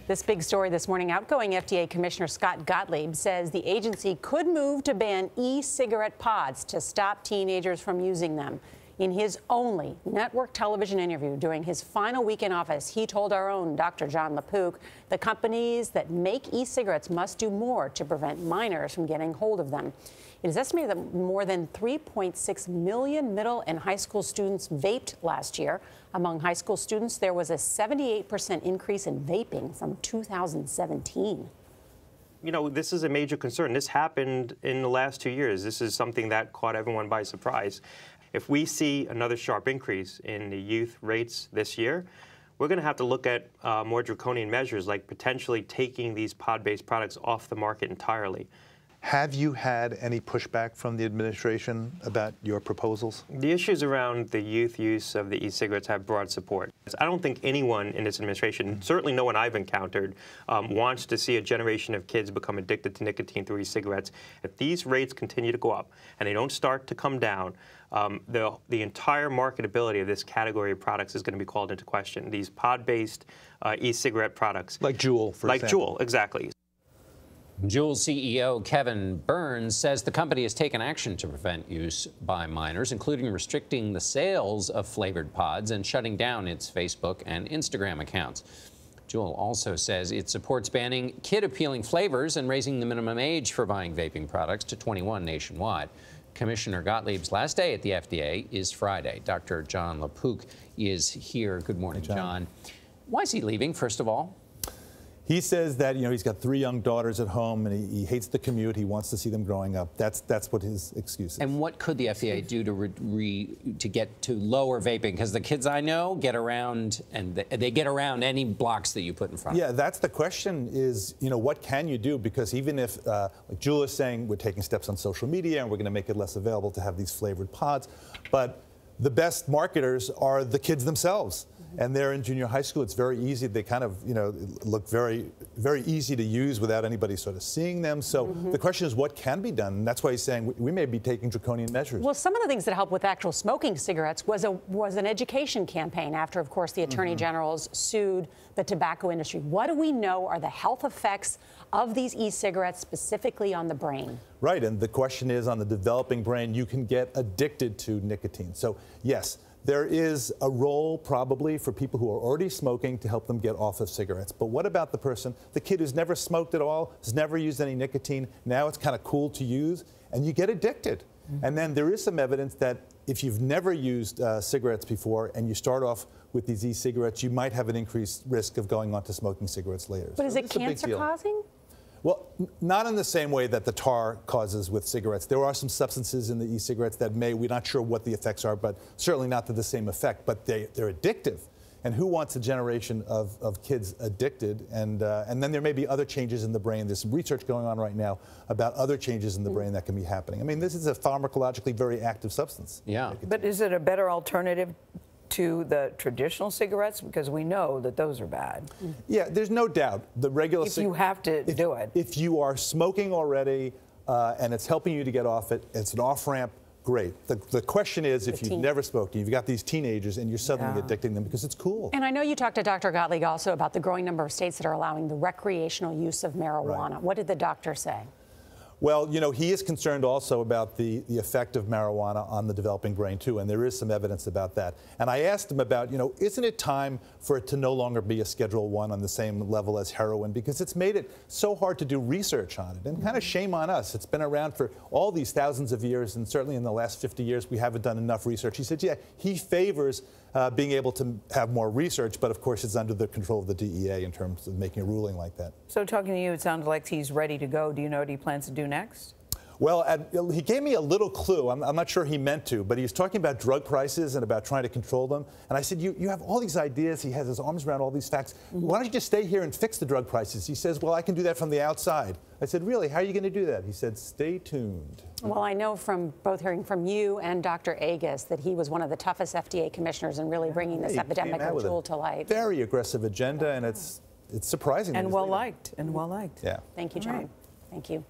This big story this morning, outgoing FDA Commissioner Scott Gottlieb says the agency could move to ban e-cigarette pods to stop teenagers from using them. In his only network television interview during his final week in office, he told our own Dr. Jon LaPook the companies that make e-cigarettes must do more to prevent minors from getting hold of them. It is estimated that more than 3.6 million middle and high school students vaped last year. Among high school students, there was a 78% increase in vaping from 2017. You know, this is a major concern. This happened in the last 2 years. This is something that caught everyone by surprise. If we see another sharp increase in the youth rates this year, we're going to have to look at more draconian measures, like potentially taking these pod-based products off the market entirely. Have you had any pushback from the administration about your proposals? The issues around the youth use of the e-cigarettes have broad support. I don't think anyone in this administration, certainly no one I've encountered, wants to see a generation of kids become addicted to nicotine through e-cigarettes. If these rates continue to go up and they don't start to come down, the entire marketability of this category of products is going to be called into question. These pod-based e-cigarette products. Like Juul, for example. Like Juul, exactly. Juul CEO Kevin Burns says the company has taken action to prevent use by minors, including restricting the sales of flavored pods and shutting down its Facebook and Instagram accounts. Juul also says it supports banning kid-appealing flavors and raising the minimum age for buying vaping products to 21 nationwide. Commissioner Gottlieb's last day at the FDA is Friday. Dr. Jon LaPook is here. Good morning, John. Why is he leaving, first of all? He says that, you know, he's got 3 young daughters at home and he hates the commute. He wants to see them growing up. That's what his excuse is. And what could the FDA do to get to lower vaping? Because the kids I know get around, and they get around any blocks that you put in front of them. Yeah, that's the question is, you know, what can you do? Because even if, like Juul is saying, we're taking steps on social media and we're going to make it less available to have these flavored pods, but the best marketers are the kids themselves. And they're in junior high school. It's very easy. They kind of, you know, look very, very easy to use without anybody sort of seeing them. So the question is, what can be done? And that's why he's saying we may be taking draconian measures. Well, some of the things that help with actual smoking cigarettes was an education campaign after, of course, the attorney generals sued the tobacco industry. What do we know are the health effects of these e-cigarettes, specifically on the brain? Right. And the question is, on the developing brain, you can get addicted to nicotine. So, yes. There is a role probably for people who are already smoking to help them get off of cigarettes. But what about the kid who's never smoked at all, has never used any nicotine? Now it's kind of cool to use, and you get addicted. And then there is some evidence that if you've never used cigarettes before and you start off with these e-cigarettes, you might have an increased risk of going on to smoking cigarettes later. But is it cancer-causing? Well, not in the same way that the tar causes with cigarettes. There are some substances in the e-cigarettes that we're not sure what the effects are, but certainly not to the same effect. But they're addictive. And who wants a generation of kids addicted? And then there may be other changes in the brain. There's some research going on right now about other changes in the brain that can be happening. I mean, this is a pharmacologically very active substance. Yeah. But is it a better alternative to the traditional cigarettes, because we know that those are bad? Yeah, there's no doubt. The regular if you have to do it. If you are smoking already and it's helping you to get off it, it's an off-ramp, great. The question is, if you've never smoked, you've got these teenagers and you're suddenly addicting them because it's cool. And I know you talked to Dr. Gottlieb also about the growing number of states that are allowing the recreational use of marijuana. Right. What did the doctor say? Well, you know, he is concerned also about the effect of marijuana on the developing brain, too, and there is some evidence about that. And I asked him about, you know, isn't it time for it to no longer be a Schedule I on the same level as heroin, because it's made it so hard to do research on it, and kind of shame on us. It's been around for all these thousands of years, and certainly in the last 50 years, we haven't done enough research. He said, yeah, he favors being able to have more research, but of course it's under the control of the DEA in terms of making a ruling like that. So talking to you, it sounds like he's ready to go. Do you know what he plans to do next? Well, he gave me a little clue. I'm not sure he meant to, but he was talking about drug prices and about trying to control them. And I said, you have all these ideas. He has his arms around all these facts. Why don't you just stay here and fix the drug prices? He says, well, I can do that from the outside. I said, really? How are you going to do that? He said, stay tuned. Well, I know from both hearing from you and Dr. Agus that he was one of the toughest FDA commissioners in really bringing this epidemic of Juul to light. Very aggressive agenda, and it's surprising. And well liked. And well liked. Yeah. Thank you, John. Thank you.